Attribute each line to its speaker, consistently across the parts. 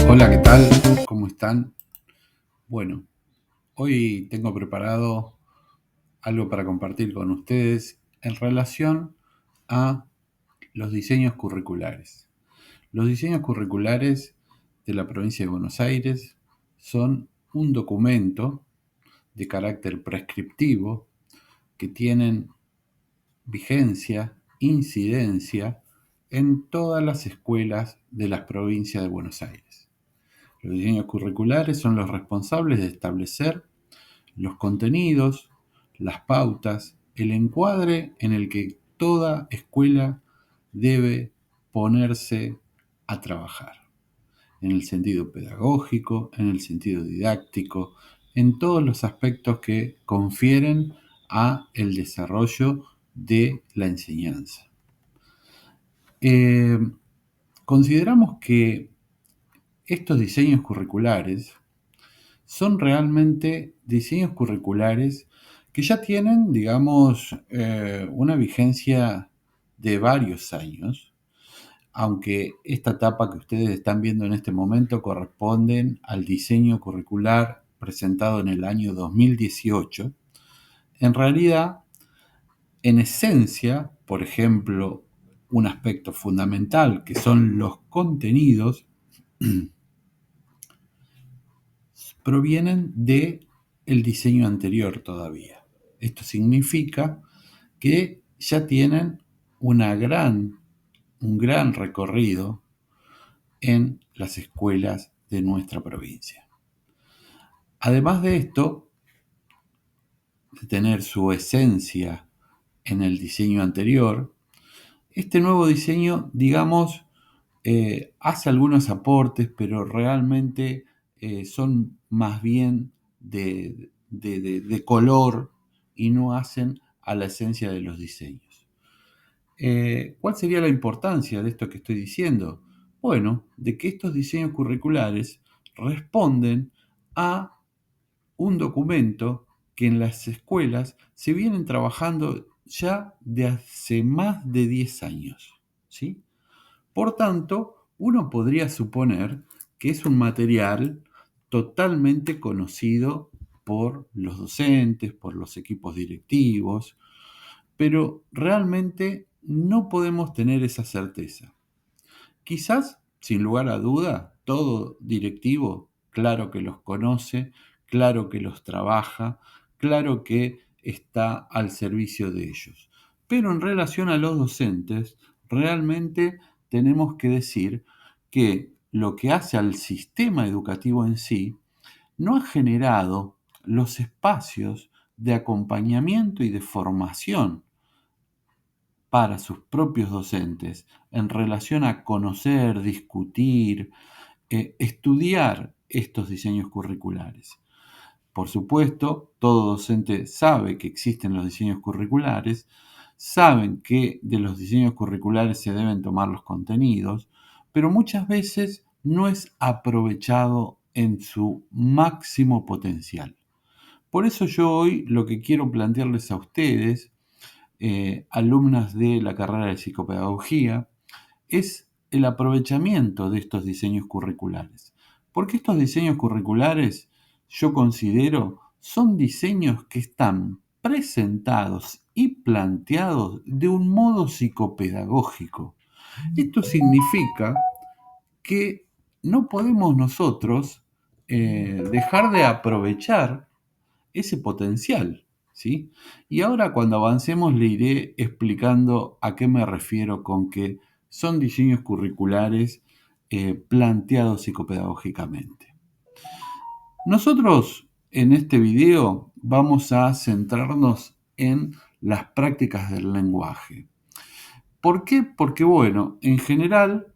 Speaker 1: Hola, ¿qué tal? ¿Cómo están? Bueno, hoy tengo preparado algo para compartir con ustedes en relación a los diseños curriculares. Los diseños curriculares de la provincia de Buenos Aires son un documento de carácter prescriptivo que tienen vigencia, incidencia en todas las escuelas de las provincias de Buenos Aires. Los diseños curriculares son los responsables de establecer los contenidos, las pautas, el encuadre en el que toda escuela debe ponerse a trabajar, en el sentido pedagógico, en el sentido didáctico, en todos los aspectos que confieren a el desarrollo de la enseñanza. Eh, Consideramos que estos diseños curriculares son realmente diseños curriculares que ya tienen, digamos, una vigencia de varios años, aunque esta etapa que ustedes están viendo en este momento corresponden al diseño curricular presentado en el año 2018. En realidad, en esencia, por ejemplo, un aspecto fundamental que son los contenidos provienen de el diseño anterior todavía. Esto significa que ya tienen un gran recorrido en las escuelas de nuestra provincia. Además de esto, de tener su esencia en el diseño anterior, este nuevo diseño, digamos, hace algunos aportes, pero realmente son más bien de color y no hacen a la esencia de los diseños. ¿Cuál sería la importancia de esto que estoy diciendo? Bueno, de que estos diseños curriculares responden a un documento que en las escuelas se vienen trabajando ya de hace más de 10 años, ¿sí? Por tanto, uno podría suponer que es un material totalmente conocido por los docentes, por los equipos directivos, pero realmente no podemos tener esa certeza. Quizás, sin lugar a duda, todo directivo, claro que los conoce, claro que los trabaja, claro que está al servicio de ellos. Pero en relación a los docentes, realmente tenemos que decir que lo que hace al sistema educativo en sí no ha generado los espacios de acompañamiento y de formación para sus propios docentes en relación a conocer, discutir, estudiar estos diseños curriculares. Por supuesto, todo docente sabe que existen los diseños curriculares, saben que de los diseños curriculares se deben tomar los contenidos, pero muchas veces no es aprovechado en su máximo potencial. Por eso yo hoy lo que quiero plantearles a ustedes, alumnas de la carrera de psicopedagogía, es el aprovechamiento de estos diseños curriculares. Porque estos diseños curriculares, yo considero, son diseños que están presentados y planteados de un modo psicopedagógico. Esto significa que no podemos nosotros dejar de aprovechar ese potencial, ¿sí? Y ahora cuando avancemos le iré explicando a qué me refiero con que son diseños curriculares planteados psicopedagógicamente. Nosotros en este video vamos a centrarnos en las prácticas del lenguaje. ¿Por qué? Porque, bueno, en general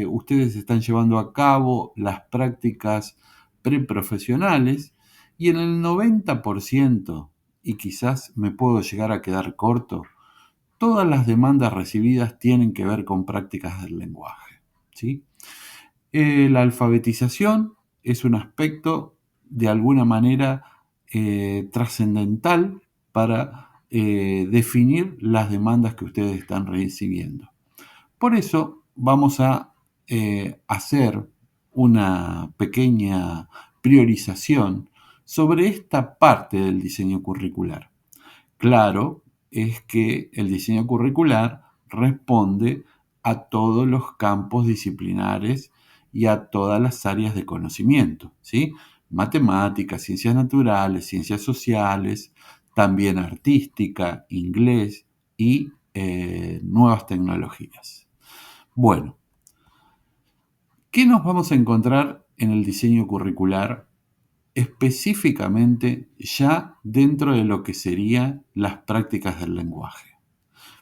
Speaker 1: ustedes están llevando a cabo las prácticas preprofesionales y en el 90%, y quizás me puedo llegar a quedar corto, todas las demandas recibidas tienen que ver con prácticas del lenguaje, ¿sí? La alfabetización es un aspecto de alguna manera trascendental para definir las demandas que ustedes están recibiendo. Por eso vamos a hacer una pequeña priorización sobre esta parte del diseño curricular. Claro, es que el diseño curricular responde a todos los campos disciplinares y a todas las áreas de conocimiento, ¿sí? Matemáticas, ciencias naturales, ciencias sociales, también artística, inglés y nuevas tecnologías. Bueno, ¿qué nos vamos a encontrar en el diseño curricular específicamente ya dentro de lo que serían las prácticas del lenguaje?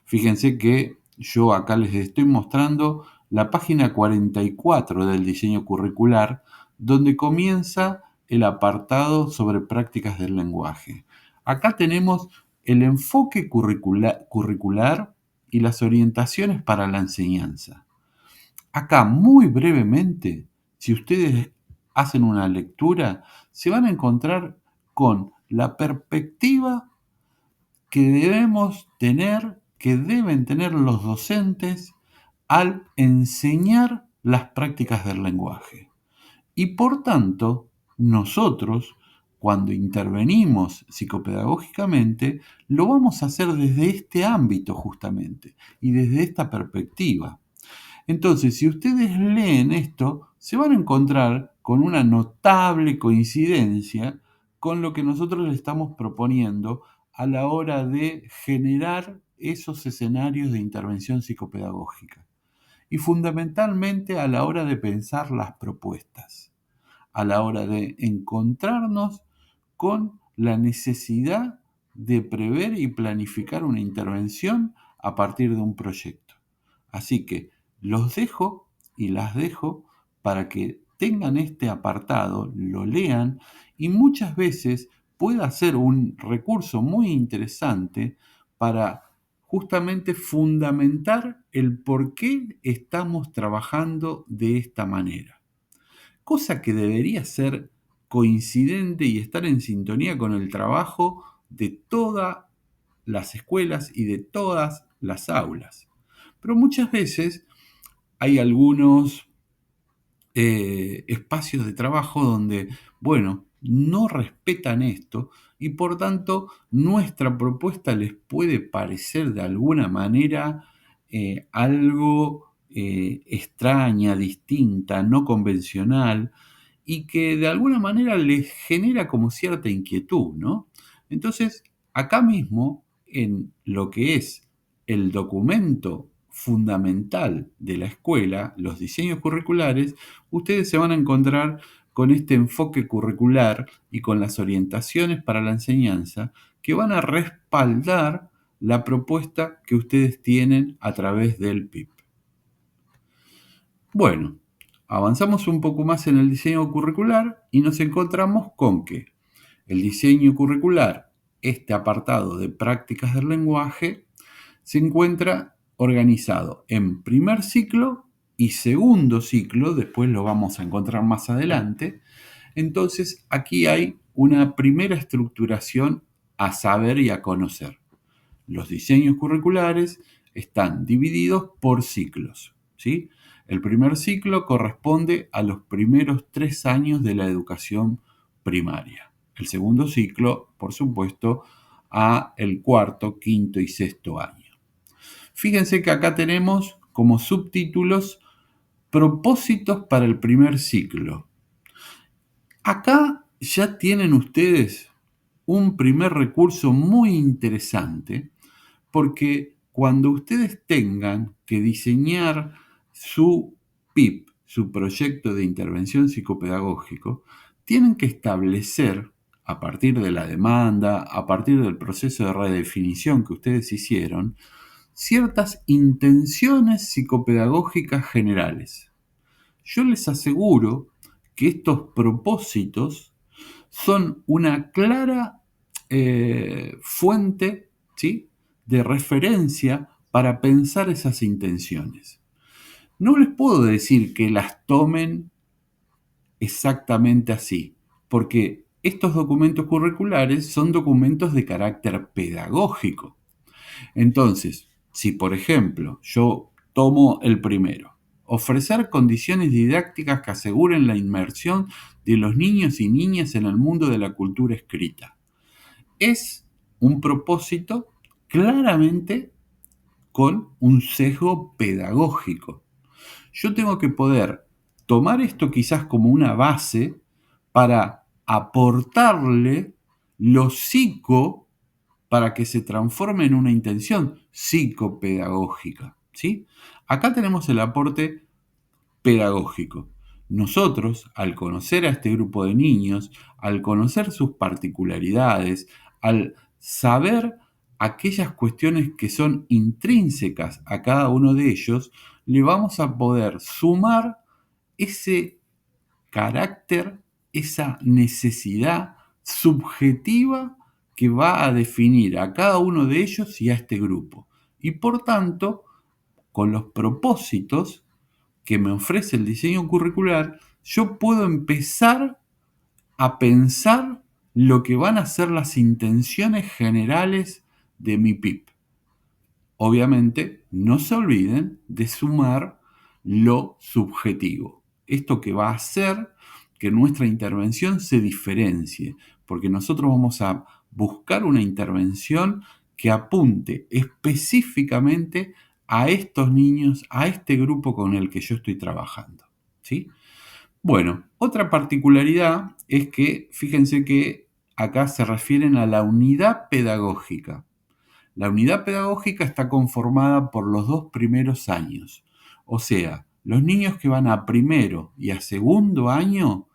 Speaker 1: Fíjense que yo acá les estoy mostrando la página 44 del diseño curricular, donde comienza el apartado sobre prácticas del lenguaje. Acá tenemos el enfoque curricular y las orientaciones para la enseñanza. Acá, muy brevemente, si ustedes hacen una lectura, se van a encontrar con la perspectiva que debemos tener, que deben tener los docentes al enseñar las prácticas del lenguaje. Y por tanto, nosotros, cuando intervenimos psicopedagógicamente, lo vamos a hacer desde este ámbito justamente y desde esta perspectiva. Entonces, si ustedes leen esto, se van a encontrar con una notable coincidencia con lo que nosotros le estamos proponiendo a la hora de generar esos escenarios de intervención psicopedagógica y fundamentalmente a la hora de pensar las propuestas, a la hora de encontrarnos con la necesidad de prever y planificar una intervención a partir de un proyecto. Así que los dejo y las dejo para que tengan este apartado, lo lean y muchas veces pueda ser un recurso muy interesante para justamente fundamentar el por qué estamos trabajando de esta manera. Cosa que debería ser coincidente y estar en sintonía con el trabajo de todas las escuelas y de todas las aulas. Pero muchas veces hay algunos espacios de trabajo donde, bueno, no respetan esto y por tanto nuestra propuesta les puede parecer de alguna manera algo extraña, distinta, no convencional y que de alguna manera les genera como cierta inquietud, ¿no? Entonces, acá mismo, en lo que es el documento fundamental de la escuela, los diseños curriculares, ustedes se van a encontrar con este enfoque curricular y con las orientaciones para la enseñanza que van a respaldar la propuesta que ustedes tienen a través del PIP. Bueno, avanzamos un poco más en el diseño curricular y nos encontramos con que el diseño curricular, este apartado de prácticas del lenguaje, se encuentra organizado en primer ciclo y segundo ciclo, después lo vamos a encontrar más adelante. Entonces aquí hay una primera estructuración a saber y a conocer. Los diseños curriculares están divididos por ciclos, ¿sí? El primer ciclo corresponde a los primeros 3 años de la educación primaria. El segundo ciclo, por supuesto, a el cuarto, quinto y sexto año. Fíjense que acá tenemos como subtítulos propósitos para el primer ciclo. Acá ya tienen ustedes un primer recurso muy interesante porque cuando ustedes tengan que diseñar su PIP, su proyecto de intervención psicopedagógico, tienen que establecer, a partir de la demanda, a partir del proceso de redefinición que ustedes hicieron, ciertas intenciones psicopedagógicas generales. Yo les aseguro que estos propósitos son una clara fuente, ¿sí?, de referencia para pensar esas intenciones. No les puedo decir que las tomen exactamente así, porque estos documentos curriculares son documentos de carácter pedagógico. Entonces, si por ejemplo yo tomo el primero, ofrecer condiciones didácticas que aseguren la inmersión de los niños y niñas en el mundo de la cultura escrita. Es un propósito claramente con un sesgo pedagógico. Yo tengo que poder tomar esto quizás como una base para aportarle lo psico para que se transforme en una intención psicopedagógica, ¿sí? Acá tenemos el aporte pedagógico. Nosotros, al conocer a este grupo de niños, al conocer sus particularidades, al saber aquellas cuestiones que son intrínsecas a cada uno de ellos, le vamos a poder sumar ese carácter, esa necesidad subjetiva que va a definir a cada uno de ellos y a este grupo. Y por tanto, con los propósitos que me ofrece el diseño curricular, yo puedo empezar a pensar lo que van a ser las intenciones generales de mi PIP. Obviamente, no se olviden de sumar lo subjetivo. Esto que va a hacer que nuestra intervención se diferencie, porque nosotros vamos a buscar una intervención que apunte específicamente a estos niños, a este grupo con el que yo estoy trabajando, ¿sí? Bueno, otra particularidad es que, fíjense que acá se refieren a la unidad pedagógica. La unidad pedagógica está conformada por los 2 primeros años. O sea, los niños que van a primero y a segundo año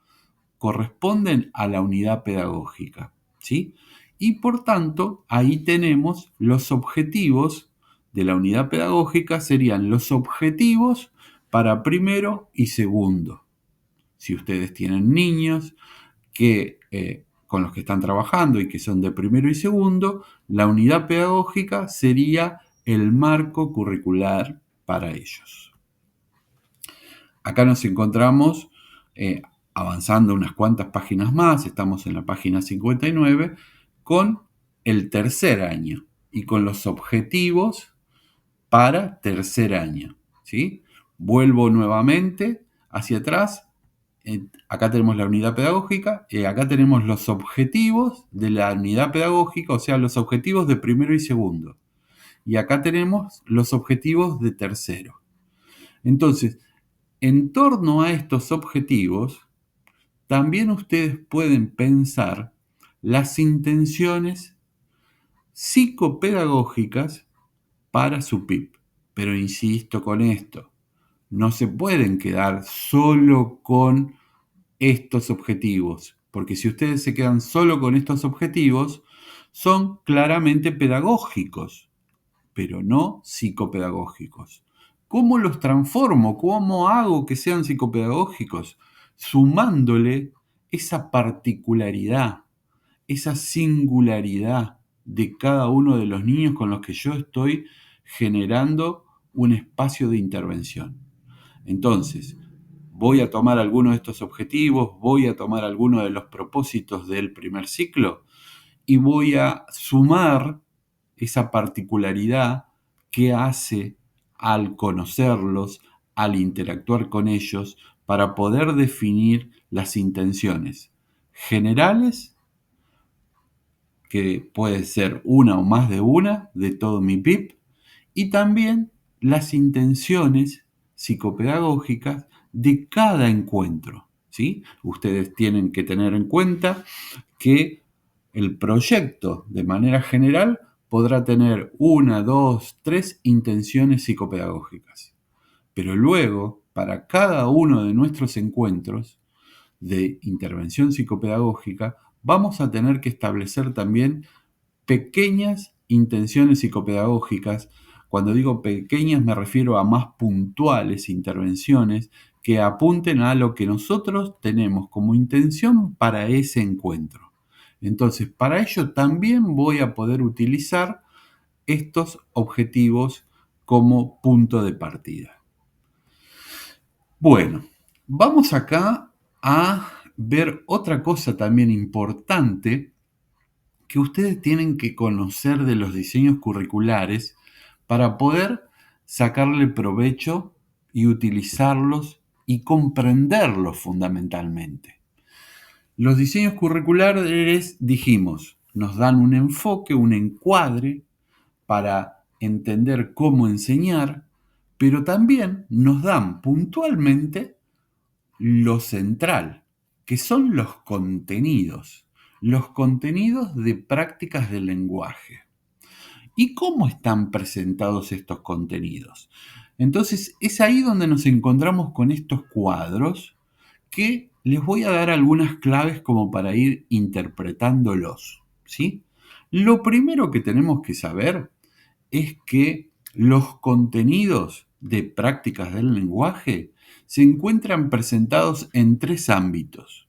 Speaker 1: corresponden a la unidad pedagógica, ¿sí? Y por tanto, ahí tenemos los objetivos de la unidad pedagógica, serían los objetivos para primero y segundo. Si ustedes tienen niños que con los que están trabajando y que son de primero y segundo, la unidad pedagógica sería el marco curricular para ellos. Acá nos encontramos avanzando unas cuantas páginas más, estamos en la página 59, con el tercer año y con los objetivos para tercer año, ¿sí? Vuelvo nuevamente hacia atrás. Acá tenemos la unidad pedagógica, acá tenemos los objetivos de la unidad pedagógica, o sea, los objetivos de primero y segundo. Y acá tenemos los objetivos de tercero. Entonces, en torno a estos objetivos, también ustedes pueden pensar las intenciones psicopedagógicas para su PIP. Pero insisto con esto, no se pueden quedar solo con estos objetivos, porque si ustedes se quedan solo con estos objetivos, son claramente pedagógicos, pero no psicopedagógicos. ¿Cómo los transformo? ¿Cómo hago que sean psicopedagógicos? Sumándole esa particularidad, esa singularidad de cada uno de los niños con los que yo estoy generando un espacio de intervención. Entonces, voy a tomar algunos de estos objetivos, voy a tomar algunos de los propósitos del primer ciclo y voy a sumar esa particularidad que hace al conocerlos, al interactuar con ellos, para poder definir las intenciones generales, que puede ser una o más de una de todo mi PIP, y también las intenciones psicopedagógicas de cada encuentro, ¿sí? Ustedes tienen que tener en cuenta que el proyecto, de manera general, podrá tener una, dos, tres intenciones psicopedagógicas. Pero luego, para cada uno de nuestros encuentros de intervención psicopedagógica, vamos a tener que establecer también pequeñas intenciones psicopedagógicas. Cuando digo pequeñas me refiero a más puntuales intervenciones que apunten a lo que nosotros tenemos como intención para ese encuentro. Entonces, para ello también voy a poder utilizar estos objetivos como punto de partida. Bueno, vamos acá a ver otra cosa también importante que ustedes tienen que conocer de los diseños curriculares para poder sacarle provecho y utilizarlos y comprenderlos fundamentalmente. Los diseños curriculares, dijimos, nos dan un enfoque, un encuadre para entender cómo enseñar, pero también nos dan puntualmente lo central, que son los contenidos de prácticas del lenguaje. ¿Y cómo están presentados estos contenidos? Entonces es ahí donde nos encontramos con estos cuadros que les voy a dar algunas claves como para ir interpretándolos, ¿sí? Lo primero que tenemos que saber es que los contenidos de prácticas del lenguaje se encuentran presentados en tres ámbitos.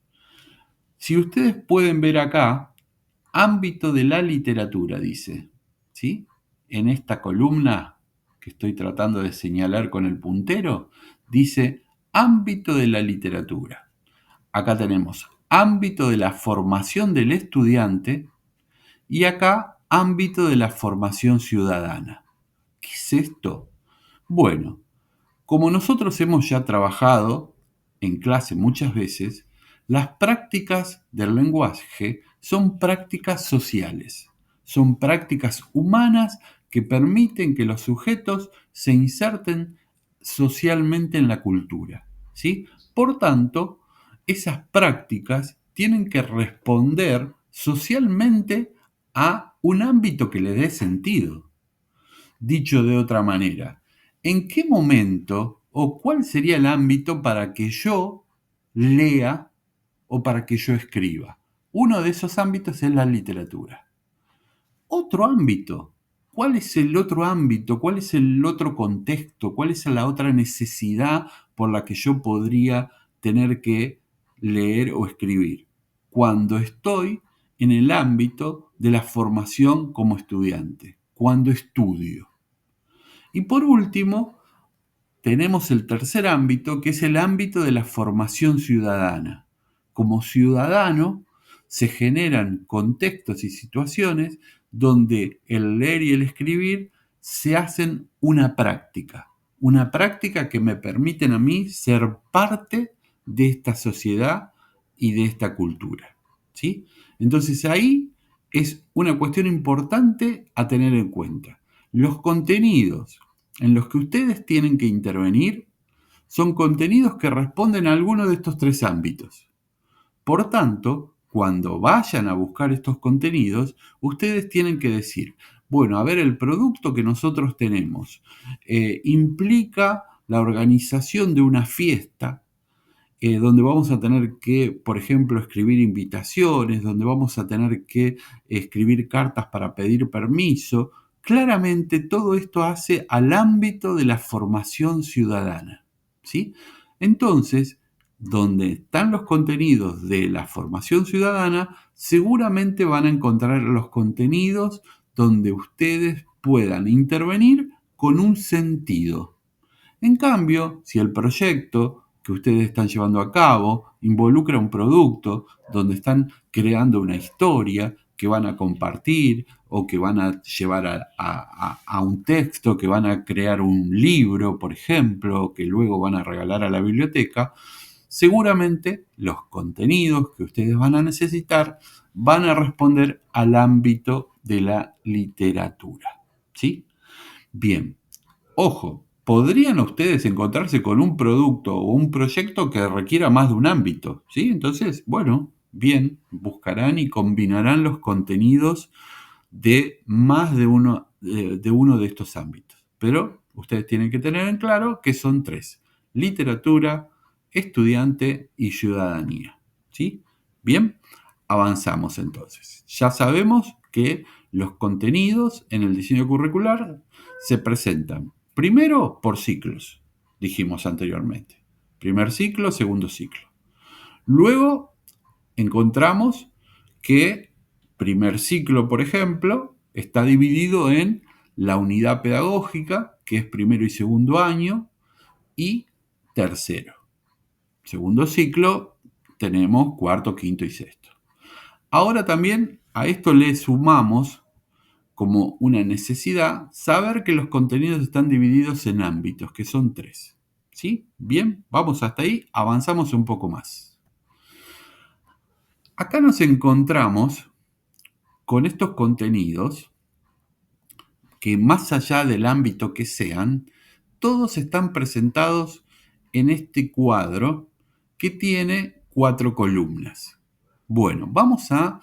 Speaker 1: Si ustedes pueden ver acá, ámbito de la literatura, dice, ¿sí? En esta columna que estoy tratando de señalar con el puntero, dice ámbito de la literatura. Acá tenemos ámbito de la formación del estudiante y acá ámbito de la formación ciudadana. ¿Qué es esto? Bueno, como nosotros hemos ya trabajado en clase muchas veces, las prácticas del lenguaje son prácticas sociales, son prácticas humanas que permiten que los sujetos se inserten socialmente en la cultura, ¿sí? Por tanto, esas prácticas tienen que responder socialmente a un ámbito que le dé sentido. Dicho de otra manera, ¿en qué momento o cuál sería el ámbito para que yo lea o para que yo escriba? Uno de esos ámbitos es la literatura. Otro ámbito. ¿Cuál es el otro ámbito? ¿Cuál es el otro contexto? ¿Cuál es la otra necesidad por la que yo podría tener que leer o escribir? Cuando estoy en el ámbito de la formación como estudiante, cuando estudio. Y por último, tenemos el tercer ámbito, que es el ámbito de la formación ciudadana. Como ciudadano, se generan contextos y situaciones donde el leer y el escribir se hacen una práctica que me permiten a mí ser parte de esta sociedad y de esta cultura, ¿sí? Entonces ahí es una cuestión importante a tener en cuenta. Los contenidos en los que ustedes tienen que intervenir son contenidos que responden a alguno de estos tres ámbitos. Por tanto, cuando vayan a buscar estos contenidos, ustedes tienen que decir, bueno, a ver, el producto que nosotros tenemos implica la organización de una fiesta donde vamos a tener que, por ejemplo, escribir invitaciones, donde vamos a tener que escribir cartas para pedir permiso. Claramente todo esto hace al ámbito de la formación ciudadana, ¿sí? Entonces, donde están los contenidos de la formación ciudadana, seguramente van a encontrar los contenidos donde ustedes puedan intervenir con un sentido. En cambio, si el proyecto que ustedes están llevando a cabo involucra un producto donde están creando una historia que van a compartir o que van a llevar a un texto, que van a crear un libro, por ejemplo, que luego van a regalar a la biblioteca, seguramente los contenidos que ustedes van a necesitar van a responder al ámbito de la literatura. ¿Sí? Bien, ojo, podrían ustedes encontrarse con un producto o un proyecto que requiera más de un ámbito, ¿sí? Entonces, bueno, bien, buscarán y combinarán los contenidos de más de uno de estos ámbitos. Pero ustedes tienen que tener en claro que son tres: literatura, estudiante y ciudadanía, ¿sí? Bien, avanzamos entonces. Ya sabemos que los contenidos en el diseño curricular se presentan primero por ciclos, dijimos anteriormente. Primer ciclo, segundo ciclo. Luego encontramos que primer ciclo, por ejemplo, está dividido en la unidad pedagógica, que es primero y segundo año, y tercero. Segundo ciclo tenemos cuarto, quinto y sexto. Ahora también a esto le sumamos como una necesidad saber que los contenidos están divididos en ámbitos, que son 3. ¿Sí? Bien, vamos hasta ahí, avanzamos un poco más. Acá nos encontramos con estos contenidos que, más allá del ámbito que sean, todos están presentados en este cuadro que tiene 4 columnas. Bueno, vamos a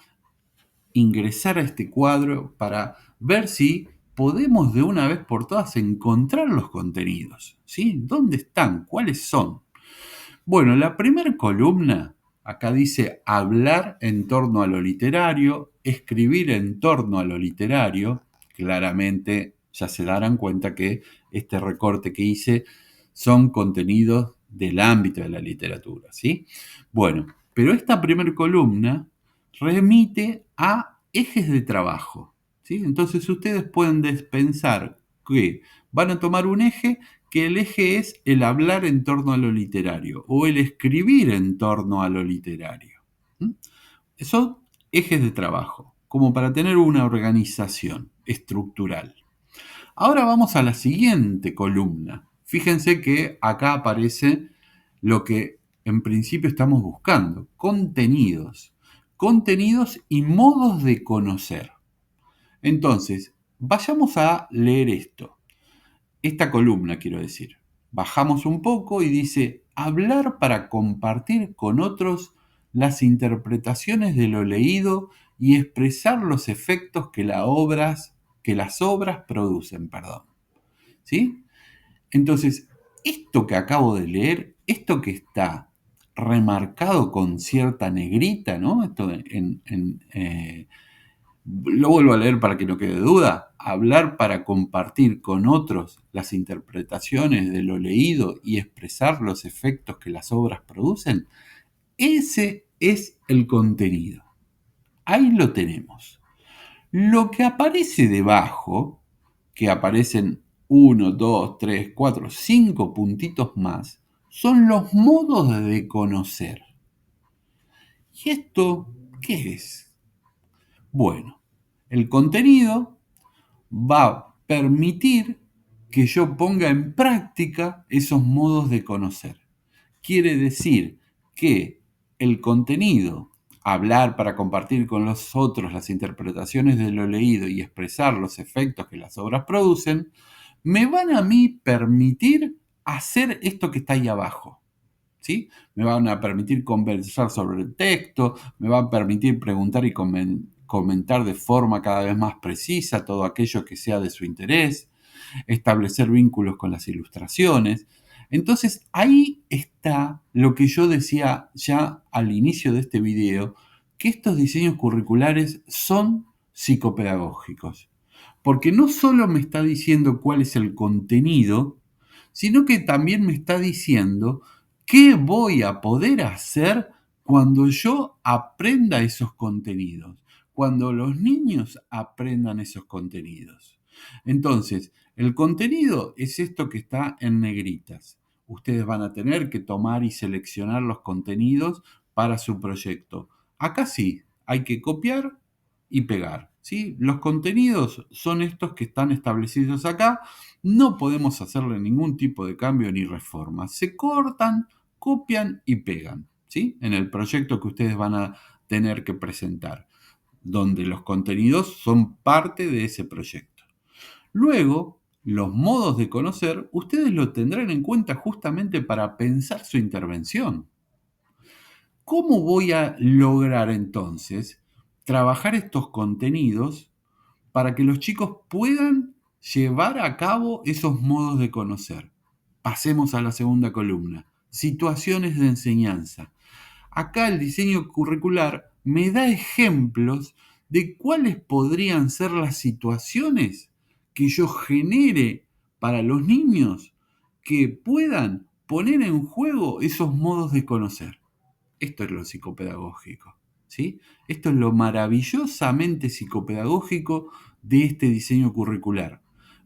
Speaker 1: ingresar a este cuadro para ver si podemos de una vez por todas encontrar los contenidos, ¿sí? ¿Dónde están? ¿Cuáles son? Bueno, la primera columna, acá dice hablar en torno a lo literario, escribir en torno a lo literario. Claramente ya se darán cuenta que este recorte que hice son contenidos del ámbito de la literatura, ¿sí? Bueno, pero esta primera columna remite a ejes de trabajo, ¿sí? Entonces ustedes pueden pensar que van a tomar un eje, que el eje es el hablar en torno a lo literario o el escribir en torno a lo literario. Son ejes de trabajo, como para tener una organización estructural. Ahora vamos a la siguiente columna. Fíjense que acá aparece lo que en principio estamos buscando, contenidos. Contenidos y modos de conocer. Entonces, vayamos a leer esto. Esta columna, quiero decir. Bajamos un poco y dice, hablar para compartir con otros las interpretaciones de lo leído y expresar los efectos que las obras producen, perdón. ¿Sí? Entonces, esto que acabo de leer, esto que está remarcado con cierta negrita, ¿no? Esto lo vuelvo a leer para que no quede duda. Hablar para compartir con otros las interpretaciones de lo leído y expresar los efectos que las obras producen. Ese es el contenido. Ahí lo tenemos. Lo que aparece debajo, que aparecen 1, 2, 3, 4, 5 puntitos más, son los modos de conocer. ¿Y esto qué es? Bueno, el contenido va a permitir que yo ponga en práctica esos modos de conocer. Quiere decir que el contenido, hablar para compartir con los otros las interpretaciones de lo leído y expresar los efectos que las obras producen, me van a mí permitir hacer esto que está ahí abajo. ¿Sí? Me van a permitir conversar sobre el texto, me van a permitir preguntar y comentar de forma cada vez más precisa todo aquello que sea de su interés, establecer vínculos con las ilustraciones. Entonces ahí está lo que yo decía ya al inicio de este video, que estos diseños curriculares son psicopedagógicos. Porque no solo me está diciendo cuál es el contenido, sino que también me está diciendo qué voy a poder hacer cuando yo aprenda esos contenidos, cuando los niños aprendan esos contenidos. Entonces, el contenido es esto que está en negritas. Ustedes van a tener que tomar y seleccionar los contenidos para su proyecto. Acá sí, hay que copiar y pegar. ¿Sí? Los contenidos son estos que están establecidos acá. No podemos hacerle ningún tipo de cambio ni reforma. Se cortan, copian y pegan. ¿Sí? En el proyecto que ustedes van a tener que presentar, donde los contenidos son parte de ese proyecto. Luego, los modos de conocer, ustedes lo tendrán en cuenta justamente para pensar su intervención. ¿Cómo voy a lograr entonces trabajar estos contenidos para que los chicos puedan llevar a cabo esos modos de conocer? Pasemos a la segunda columna, situaciones de enseñanza. Acá el diseño curricular me da ejemplos de cuáles podrían ser las situaciones que yo genere para los niños que puedan poner en juego esos modos de conocer. Esto es lo psicopedagógico, ¿sí? Esto es lo maravillosamente psicopedagógico de este diseño curricular,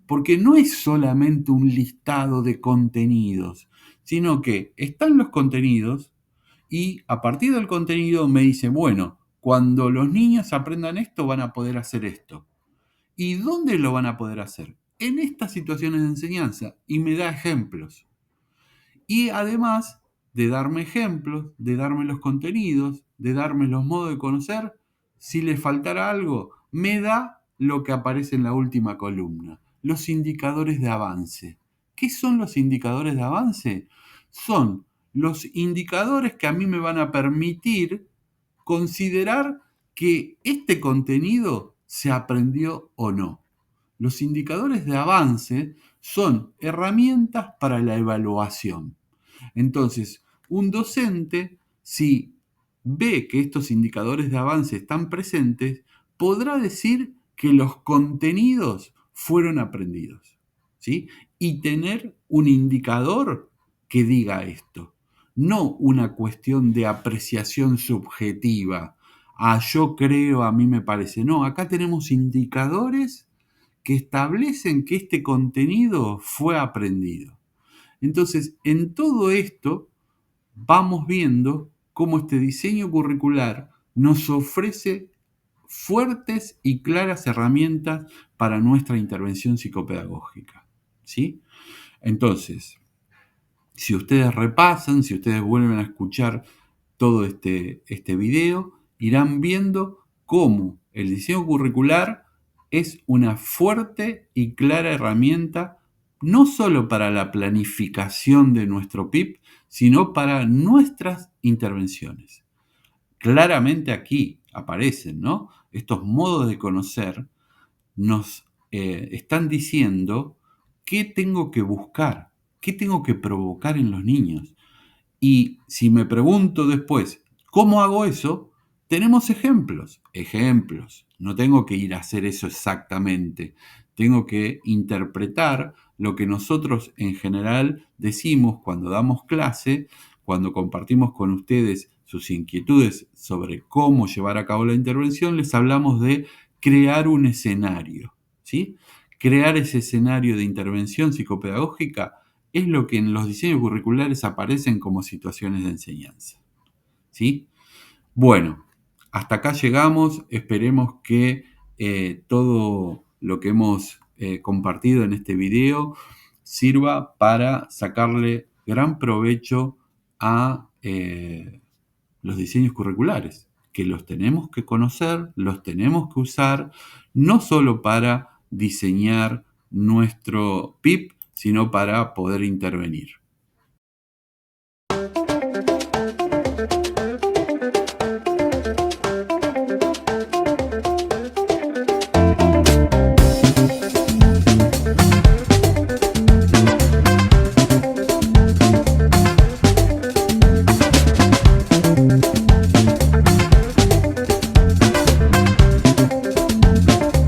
Speaker 1: porque no es solamente un listado de contenidos, sino que están los contenidos y a partir del contenido me dice, bueno, cuando los niños aprendan esto van a poder hacer esto. ¿Y dónde lo van a poder hacer? En estas situaciones de enseñanza, y me da ejemplos. Y además de darme ejemplos, de darme los contenidos, de darme los modos de conocer, si le faltara algo, me da lo que aparece en la última columna, los indicadores de avance. ¿Qué son los indicadores de avance? Son los indicadores que a mí me van a permitir considerar que este contenido se aprendió o no. Los indicadores de avance son herramientas para la evaluación. Entonces, un docente, si ve que estos indicadores de avance están presentes, podrá decir que los contenidos fueron aprendidos, ¿sí? Y tener un indicador que diga esto, no una cuestión de apreciación subjetiva. Yo creo, a mí me parece. No, acá tenemos indicadores que establecen que este contenido fue aprendido. Entonces, en todo esto vamos viendo cómo este diseño curricular nos ofrece fuertes y claras herramientas para nuestra intervención psicopedagógica, ¿sí? Entonces, si ustedes repasan, si ustedes vuelven a escuchar todo este video, irán viendo cómo el diseño curricular es una fuerte y clara herramienta no solo para la planificación de nuestro PIP, sino para nuestras intervenciones. Claramente aquí aparecen, ¿no? Estos modos de conocer nos están diciendo qué tengo que buscar, qué tengo que provocar en los niños. Y si me pregunto después, ¿cómo hago eso? Tenemos ejemplos. No tengo que ir a hacer eso exactamente. Tengo que interpretar lo que nosotros en general decimos cuando damos clase, cuando compartimos con ustedes sus inquietudes sobre cómo llevar a cabo la intervención, les hablamos de crear un escenario, ¿sí? Crear ese escenario de intervención psicopedagógica es lo que en los diseños curriculares aparecen como situaciones de enseñanza, ¿sí? Bueno, hasta acá llegamos. Esperemos que todo lo que hemos compartido en este video sirva para sacarle gran provecho a los diseños curriculares, que los tenemos que conocer, los tenemos que usar, no solo para diseñar nuestro PIP, sino para poder intervenir.